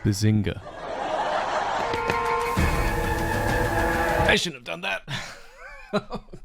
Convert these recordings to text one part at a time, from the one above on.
Bazinga. I shouldn't have done that. Oh,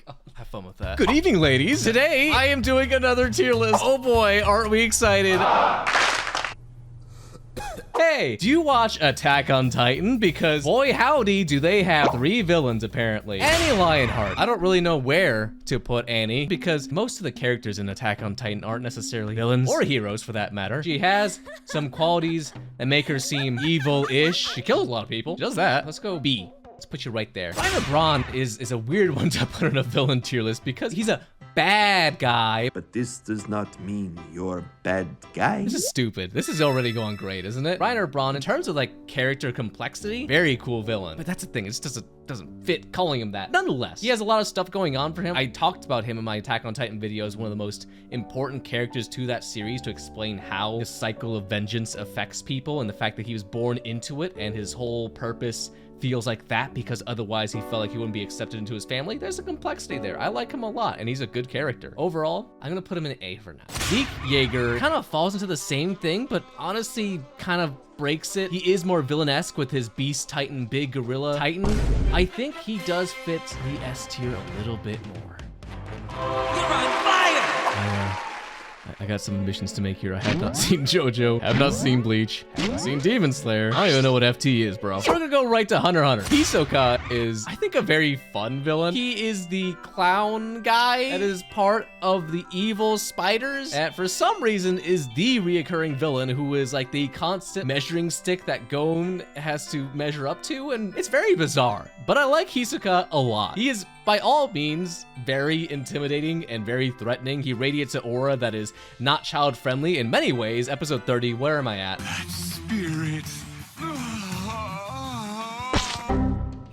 God. Have fun with that. Good evening, ladies. Today, I am doing another tier list. Oh boy, aren't we excited? Hey, do you watch Attack on Titan? Because boy howdy do they have 3 villains apparently. Annie Lionheart. I don't really know where to put Annie because most of the characters in Attack on Titan aren't necessarily villains or heroes for that matter. She has some qualities that make her seem evil-ish. She kills a lot of people. She does that. Let's go B. Let's put you right there. Reiner Braun is a weird one to put on a villain tier list because he's a bad guy. But this does not mean you're a bad guy. This is stupid. This is already going great, isn't it? Reiner Braun, in terms of like character complexity, very cool villain. But that's the thing, it just doesn't fit calling him that. Nonetheless, he has a lot of stuff going on for him. I talked about him in my Attack on Titan video as one of the most important characters to that series to explain how the cycle of vengeance affects people and the fact that he was born into it and his whole purpose feels like that because otherwise he felt like he wouldn't be accepted into his family. There's a complexity there. I like him a lot and he's a good character. Overall, I'm gonna put him in A for now. Zeke Yeager kind of falls into the same thing, but honestly kind of breaks it. He is more villainesque with his Beast Titan, Big Gorilla Titan. I think he does fit the S tier a little bit more. You're on fire! I got some admissions to make here. I have not seen JoJo, have not seen Bleach, haven't seen Demon Slayer. I don't even know what FT is, bro. So we're gonna go right to Hunter x Hunter. Hisoka is, I think, a very fun villain. He is the clown guy that is part of the evil spiders, and for some reason is the reoccurring villain who is like the constant measuring stick that Gon has to measure up to, and it's very bizarre. But I like Hisoka a lot. He is, by all means, very intimidating and very threatening. He radiates an aura that is not child-friendly in many ways. Episode 30, where am I at? That spirit.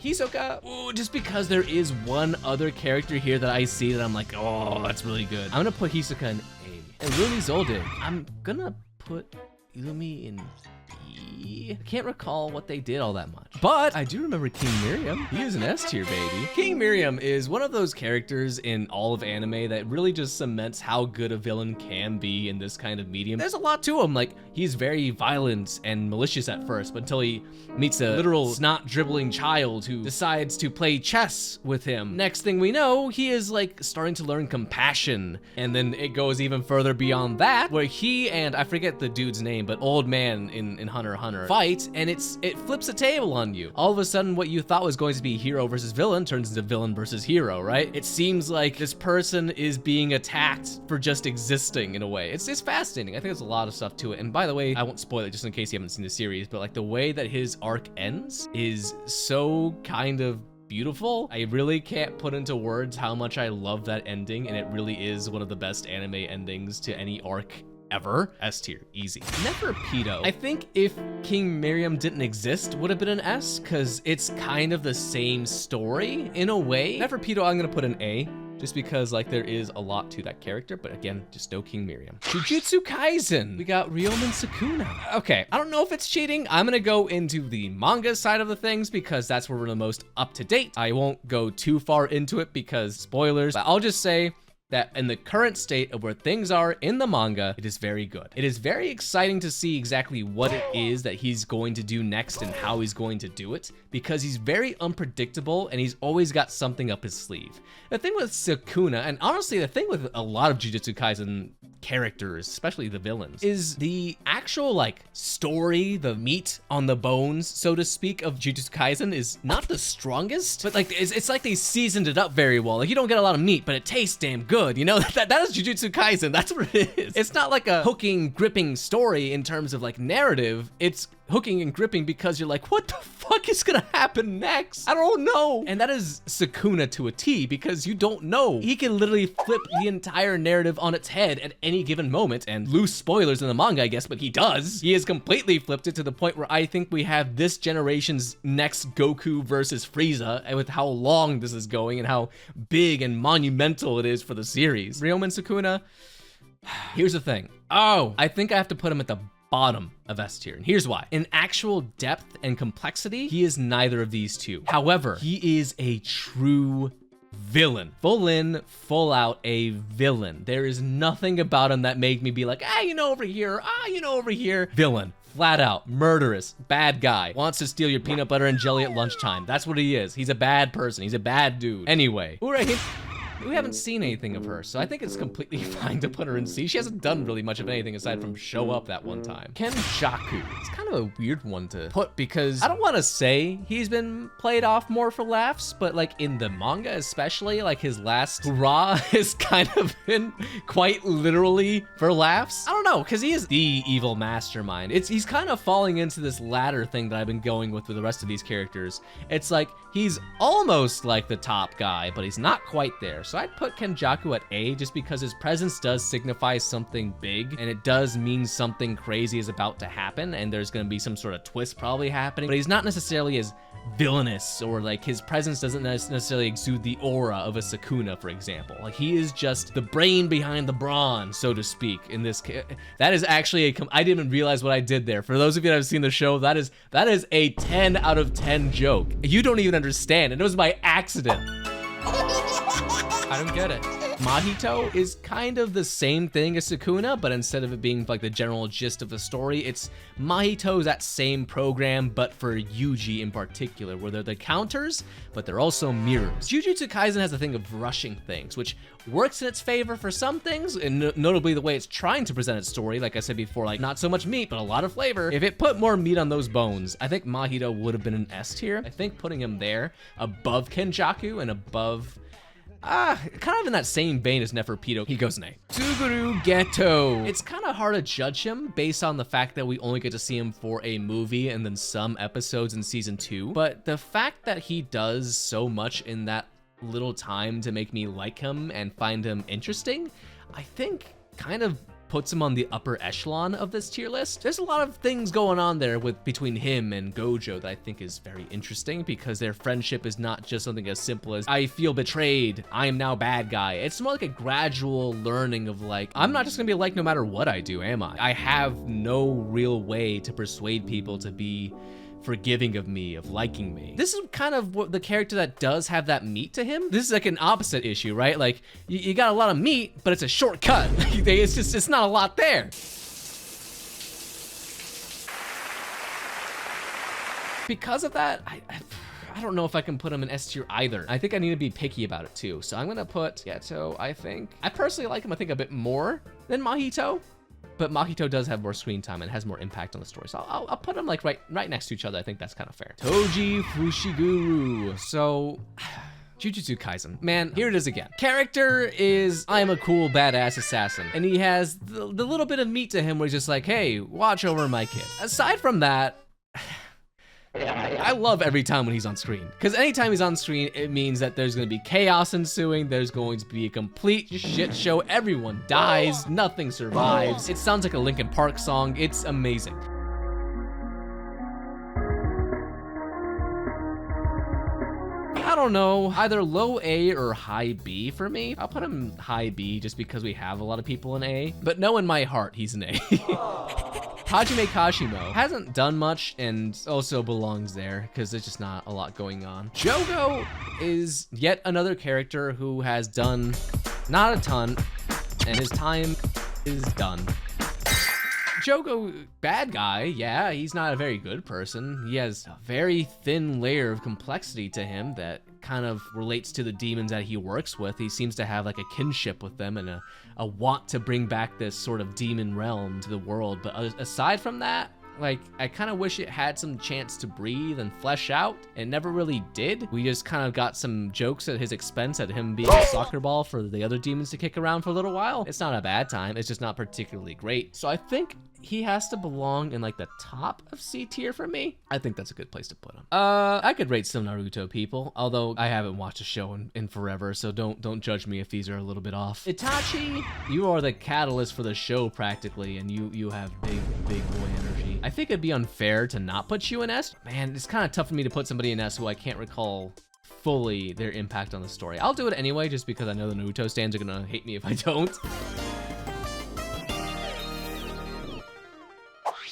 Hisoka, ooh, just because there is one other character here that I see that I'm like, oh, that's really good. I'm gonna put Hisoka in A. And Lumi Zoldyck, I'm gonna put Lumi in B. I can't recall what they did all that much. But I do remember King Miriam. He is an S tier, baby. King Miriam is one of those characters in all of anime that really just cements how good a villain can be in this kind of medium. There's a lot to him. Like, he's very violent and malicious at first, but until he meets a literal snot-dribbling child who decides to play chess with him. Next thing we know, he is like starting to learn compassion. And then it goes even further beyond that, where he and, I forget the dude's name, but old man in Hunter x Hunter fight, and it flips a table on you. All of a sudden, what you thought was going to be hero versus villain turns into villain versus hero, right? It seems like this person is being attacked for just existing in a way. It's fascinating. I think there's a lot of stuff to it. And by the way, I won't spoil it just in case you haven't seen the series, but like the way that his arc ends is so kind of beautiful. I really can't put into words how much I love that ending, and it really is one of the best anime endings to any arc ever. S tier, easy. Neferpitou, I think if King Miriam didn't exist, would have been an S, because it's kind of the same story in a way. Neferpitou, I'm gonna put an A, just because like there is a lot to that character, but again, just no King Miriam. Jujutsu Kaisen, we got Ryomen Sukuna. Okay, I don't know if it's cheating. I'm gonna go into the manga side of the things because that's where we're the most up to date. I won't go too far into it because spoilers, but I'll just say that in the current state of where things are in the manga, it is very good. It is very exciting to see exactly what it is that he's going to do next and how he's going to do it, because he's very unpredictable and he's always got something up his sleeve. The thing with Sukuna, and honestly the thing with a lot of Jujutsu Kaisen characters, especially the villains, is the actual like story, the meat on the bones, so to speak, of Jujutsu Kaisen is not the strongest, but like it's like they seasoned it up very well. Like you don't get a lot of meat, but it tastes damn good, you know? That is Jujutsu Kaisen, that's what it is. It's not like a hooking, gripping story in terms of like narrative, it's hooking and gripping because you're like, what the fuck is gonna happen next? I don't know. And that is Sukuna to a T, because you don't know. He can literally flip the entire narrative on its head at any given moment, and loose spoilers in the manga, I guess, but he does. He has completely flipped it to the point where I think we have this generation's next Goku versus Frieza, and with how long this is going and how big and monumental it is for the series. Ryomen Sukuna, here's the thing. Oh, I think I have to put him at the bottom of S tier, and here's why. In actual depth and complexity, he is neither of these two. However, he is a true villain. Full in, full out a villain. There is nothing about him that made me be like, ah, you know over here, ah, you know over here. Villain. flat out murderous, bad guy. Wants to steal your peanut butter and jelly at lunchtime. That's what he is. He's a bad person. He's a bad dude. Anyway, Urahime, we haven't seen anything of her, so I think it's completely fine to put her in C. She hasn't done really much of anything aside from show up that one time. Kenjaku. It's kind of a weird one to put because I don't want to say he's been played off more for laughs, but like in the manga especially, like his last hurrah has kind of been quite literally for laughs. I don't know, because he is the evil mastermind. He's kind of falling into this latter thing that I've been going with the rest of these characters. It's like he's almost like the top guy, but he's not quite there. So I'd put Kenjaku at A just because his presence does signify something big and it does mean something crazy is about to happen and there's going to be some sort of twist probably happening, but he's not necessarily as villainous, or like his presence doesn't necessarily exude the aura of a Sukuna, for example. Like he is just the brain behind the brawn, so to speak, in this. That is actually I didn't even realize what I did there. For those of you that have seen the show, that is a 10 out of 10 joke. You don't even understand, and it was by accident. I don't get it. Mahito is kind of the same thing as Sukuna, but instead of it being like the general gist of the story, it's Mahito's that same program, but for Yuji in particular, where they're the counters, but they're also mirrors. Jujutsu Kaisen has a thing of rushing things, which works in its favor for some things, and notably the way it's trying to present its story. Like I said before, like not so much meat, but a lot of flavor. If it put more meat on those bones, I think Mahito would have been an S tier. I think putting him there above Kenjaku and above kind of in that same vein as Neferpitou, he goes an A. Suguru Geto. It's kind of hard to judge him based on the fact that we only get to see him for a movie and then some episodes in season 2. But the fact that he does so much in that little time to make me like him and find him interesting, I think kind of puts him on the upper echelon of this tier list. There's a lot of things going on there between him and Gojo that I think is very interesting, because their friendship is not just something as simple as I feel betrayed, I am now bad guy. It's more like a gradual learning of like, I'm not just gonna be like no matter what I do, am I? I have no real way to persuade people to be forgiving of me, of liking me. This is kind of what the character that does have that meat to him. This is like an opposite issue, right? Like you got a lot of meat, but it's a shortcut. It's not a lot there. Because of that, I don't know if I can put him in S tier either. I think I need to be picky about it too. So I'm gonna put Geto, I think. I personally like him, I think, a bit more than Mahito. But Mahito does have more screen time and has more impact on the story. So I'll put them like right next to each other. I think that's kind of fair. Toji Fushiguro. So Jujutsu Kaisen. Man, here it is again. Character is, I am a cool badass assassin. And he has the little bit of meat to him where he's just like, hey, watch over my kid. Aside from that, I love every time when he's on screen, because anytime he's on screen, it means that there's going to be chaos ensuing. There's going to be a complete shit show. Everyone dies. Nothing survives. It sounds like a Linkin Park song. It's amazing. I don't know, either low A or high B for me. I'll put him high B just because we have a lot of people in A, but no, in my heart, he's an A. Hajime Kashimo hasn't done much and also belongs there because there's just not a lot going on. Jogo is yet another character who has done not a ton, and his time is done. Jogo, bad guy, yeah, he's not a very good person. He has a very thin layer of complexity to him that kind of relates to the demons that he works with. He seems to have like a kinship with them and a want to bring back this sort of demon realm to the world. But aside from that, like, I kind of wish it had some chance to breathe and flesh out. It never really did. We just kind of got some jokes at his expense at him being a soccer ball for the other demons to kick around for a little while. It's not a bad time. It's just not particularly great. So I think he has to belong in like the top of C tier for me. I think that's a good place to put him. I could rate some Naruto people, although I haven't watched a show in forever, so don't judge me if these are a little bit off. Itachi, you are the catalyst for the show practically, and you have big boy energy. I think it'd be unfair to not put you in S. Man, it's kind of tough for me to put somebody in S who I can't recall fully their impact on the story. I'll do it anyway, just because I know the Naruto stands are gonna hate me if I don't.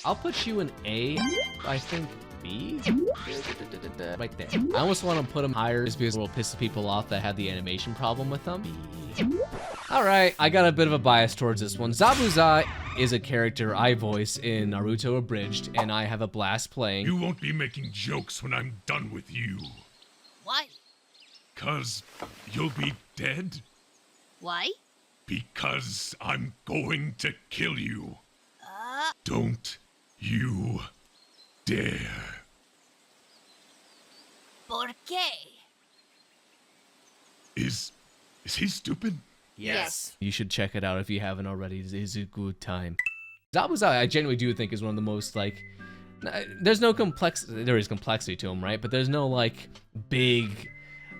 I'll put you in A, I think B? Right there. I almost want to put them higher just because it will piss people off that had the animation problem with them. All right, I got a bit of a bias towards this one. Zabuza is a character I voice in Naruto Abridged, and I have a blast playing. You won't be making jokes when I'm done with you. Why? 'Cause you'll be dead. Why? Because I'm going to kill you. Uh, Don't you dare. ¿Por qué? Is he stupid? Yes. You should check it out if you haven't already. It's a good time. Zabuza, I genuinely do think is one of the most like. There's no there is complexity to him, right? But there's no like big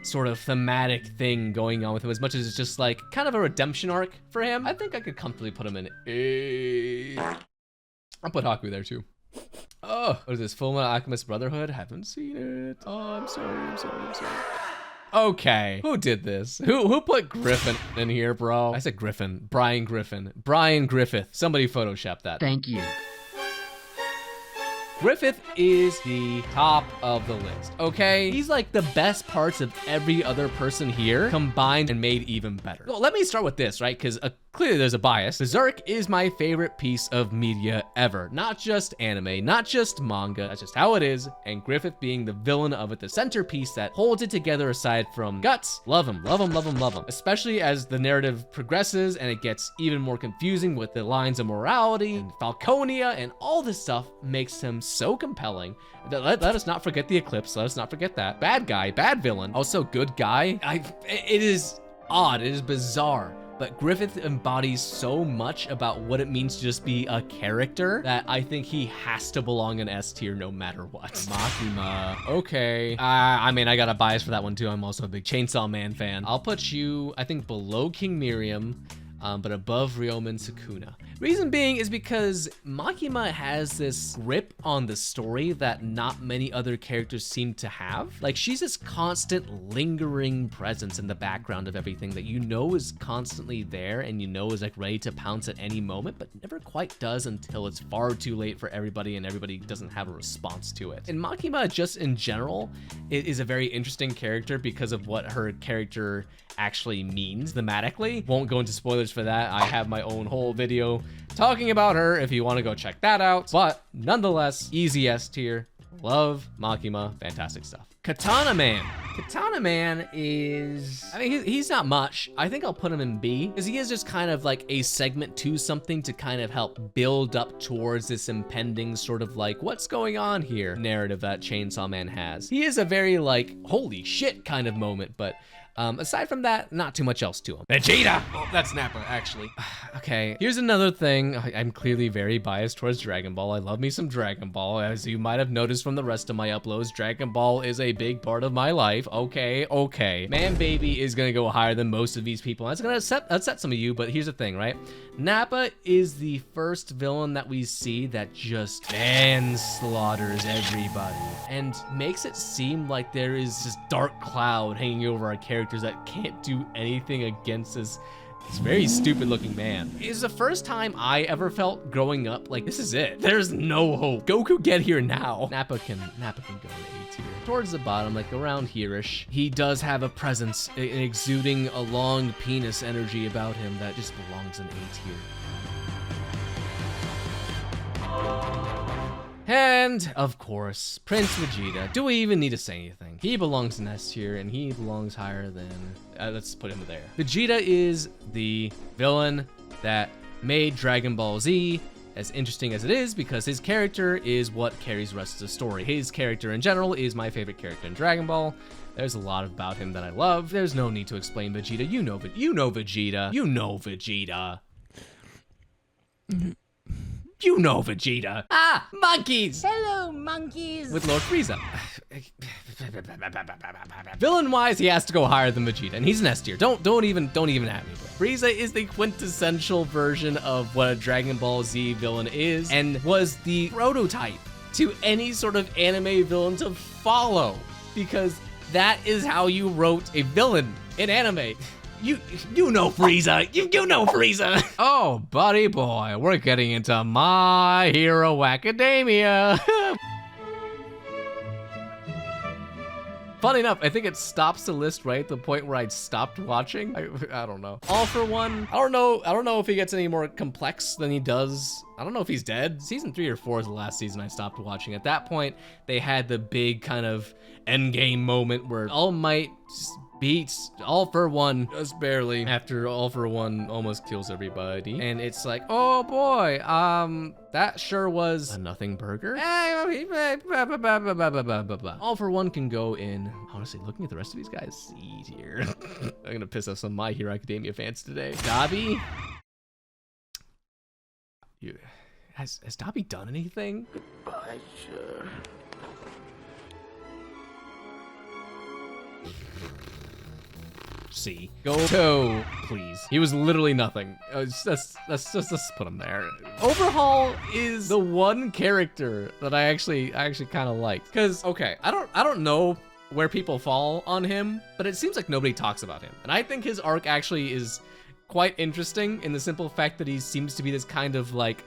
sort of thematic thing going on with him as much as it's just like kind of a redemption arc for him. I think I could comfortably put him in A. I'll put Haku there too. Oh, what is this? Fullmetal Alchemist Brotherhood? Haven't seen it. Oh, I'm sorry. Okay, who did this? Who put Griffin in here, bro? I said Griffin. Brian Griffin. Brian Griffith. Somebody photoshopped that. Thank you. Griffith is the top of the list, okay? He's like the best parts of every other person here combined and made even better. Well, let me start with this, right? Because clearly there's a bias. Berserk is my favorite piece of media ever. Not just anime, not just manga, that's just how it is. And Griffith being the villain of it, the centerpiece that holds it together aside from Guts. Love him. Especially as the narrative progresses and it gets even more confusing with the lines of morality and Falconia and all this stuff makes him so compelling. Let us not forget the Eclipse. Let us not forget that. Bad guy, bad villain, also good guy. It is odd, it is bizarre. But Griffith embodies so much about what it means to just be a character that I think he has to belong in S tier no matter what. Makima, okay. I mean, I got a bias for that one too. I'm also a big Chainsaw Man fan. I'll put you, I think, below King Miriam, but above Ryomen Sukuna. Reason being is because Makima has this grip on the story that not many other characters seem to have. Like, she's this constant lingering presence in the background of everything that you know is constantly there and you know is like ready to pounce at any moment, but never quite does until it's far too late for everybody and everybody doesn't have a response to it. And Makima, just in general, is a very interesting character because of what her character actually means thematically. Won't go into spoilers for that. I have my own whole video talking about her if you want to go check that out. But nonetheless, easy S tier. Love Makima, fantastic stuff. Katana Man. Katana Man is, I mean, he's not much. I think I'll put him in B because he is just kind of like a segment to something to kind of help build up towards this impending sort of like, what's going on here narrative that Chainsaw Man has. He is a very like, holy shit kind of moment, but aside from that, not too much else to him. Vegeta! Oh, that's Nappa, actually. Okay, here's another thing. I'm clearly very biased towards Dragon Ball. I love me some Dragon Ball. As you might have noticed from the rest of my uploads, Dragon Ball is a big part of my life. Okay. Man Baby is gonna go higher than most of these people. That's gonna upset some of you, but here's the thing, right? Nappa is the first villain that we see that just manslaughters everybody and makes it seem like there is this dark cloud hanging over our characters that can't do anything against this very stupid looking man. It's the first time I ever felt growing up like this is it. There's no hope. Goku, get here now. Nappa can go to A tier. Towards the bottom, like around here-ish, he does have a presence, exuding a long penis energy about him that just belongs in A tier. And, of course, Prince Vegeta. Do we even need to say anything? He belongs in S tier, and he belongs higher than... let's put him there. Vegeta is the villain that made Dragon Ball Z as interesting as it is because his character is what carries the rest of the story. His character in general is my favorite character in Dragon Ball. There's a lot about him that I love. There's no need to explain Vegeta. You know Vegeta. You know Vegeta. You know Vegeta. Ah, monkeys! Hello, monkeys. With Lord Frieza. Villain-wise, he has to go higher than Vegeta, and he's an S tier. Don't even at me. Frieza is the quintessential version of what a Dragon Ball Z villain is, and was the prototype to any sort of anime villain to follow, because that is how you wrote a villain in anime. You know Frieza. You know Frieza. Oh, buddy boy, we're getting into My Hero Academia. Funny enough, I think it stops the list right at the point where I stopped watching. I don't know. All for One. I don't know if he gets any more complex than he does. I don't know if he's dead. Season 3 or 4 is the last season I stopped watching. At that point, they had the big kind of endgame moment where All Might beats All for One just barely after All for One almost kills everybody. And it's like, oh boy, that sure was a nothing burger. All for One can go in. Honestly, looking at the rest of these guys, C tier. I'm gonna piss off some My Hero Academia fans today. Dobby? Has Dobby done anything? Goodbye, sir. C. Go to, please. He was literally nothing. Let's just put him there. Overhaul is the one character that I actually kind of liked. Cause okay, I don't know where people fall on him, but it seems like nobody talks about him. And I think his arc actually is quite interesting in the simple fact that he seems to be this kind of like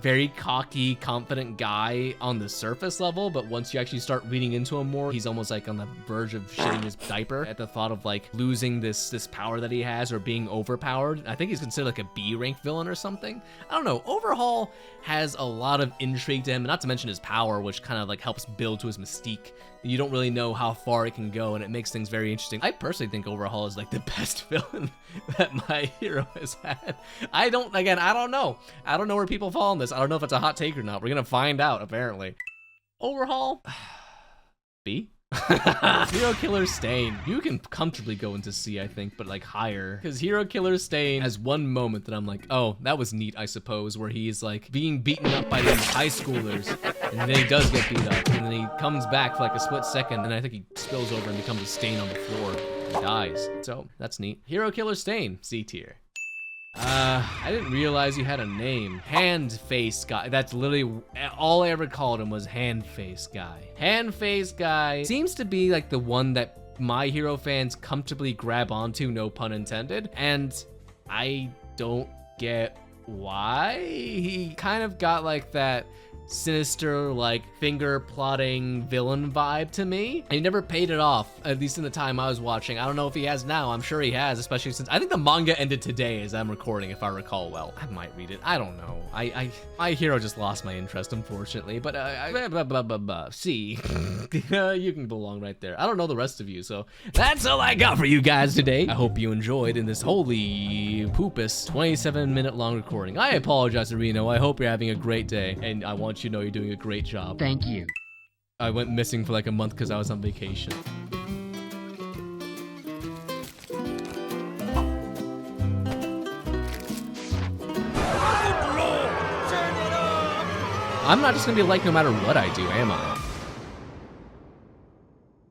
very cocky, confident guy on the surface level, but once you actually start reading into him more, he's almost like on the verge of shitting his diaper at the thought of like losing this power that he has or being overpowered. I think he's considered like a B rank villain or something. I don't know. Overhaul has a lot of intrigue to him, not to mention his power, which kind of like helps build to his mystique. You don't really know how far it can go, and it makes things very interesting. I personally think Overhaul is like the best villain that My Hero has had. I don't know. I don't know where people fall on this. I don't know if it's a hot take or not. We're gonna find out, apparently. Overhaul? B? Hero Killer Stain. You can comfortably go into C, I think, but like higher. Because Hero Killer Stain has one moment that I'm like, oh, that was neat, I suppose, where he's like being beaten up by these high schoolers, and then he does get beat up, and then he comes back for like a split second, and I think he spills over and becomes a stain on the floor. He dies. So that's neat. Hero Killer Stain, C tier. I didn't realize you had a name. Hand Face Guy. That's literally all I ever called him was Hand Face Guy. Hand Face Guy seems to be like the one that My Hero fans comfortably grab onto, no pun intended. And I don't get why. He kind of got like that sinister, like finger plotting villain vibe to me. And he never paid it off, at least in the time I was watching. I don't know if he has now. I'm sure he has, especially since I think the manga ended today as I'm recording, if I recall well. I might read it. I don't know. My Hero just lost my interest, unfortunately. But C, you can belong right there. I don't know the rest of you, so that's all I got for you guys today. I hope you enjoyed in this holy poopus 27-minute long recording. I apologize, Reno. I hope you're having a great day, and I want you to know you're doing a great job. Thank you. I went missing for like a month because I was on vacation. I'm not just gonna be like no matter what I do, am I?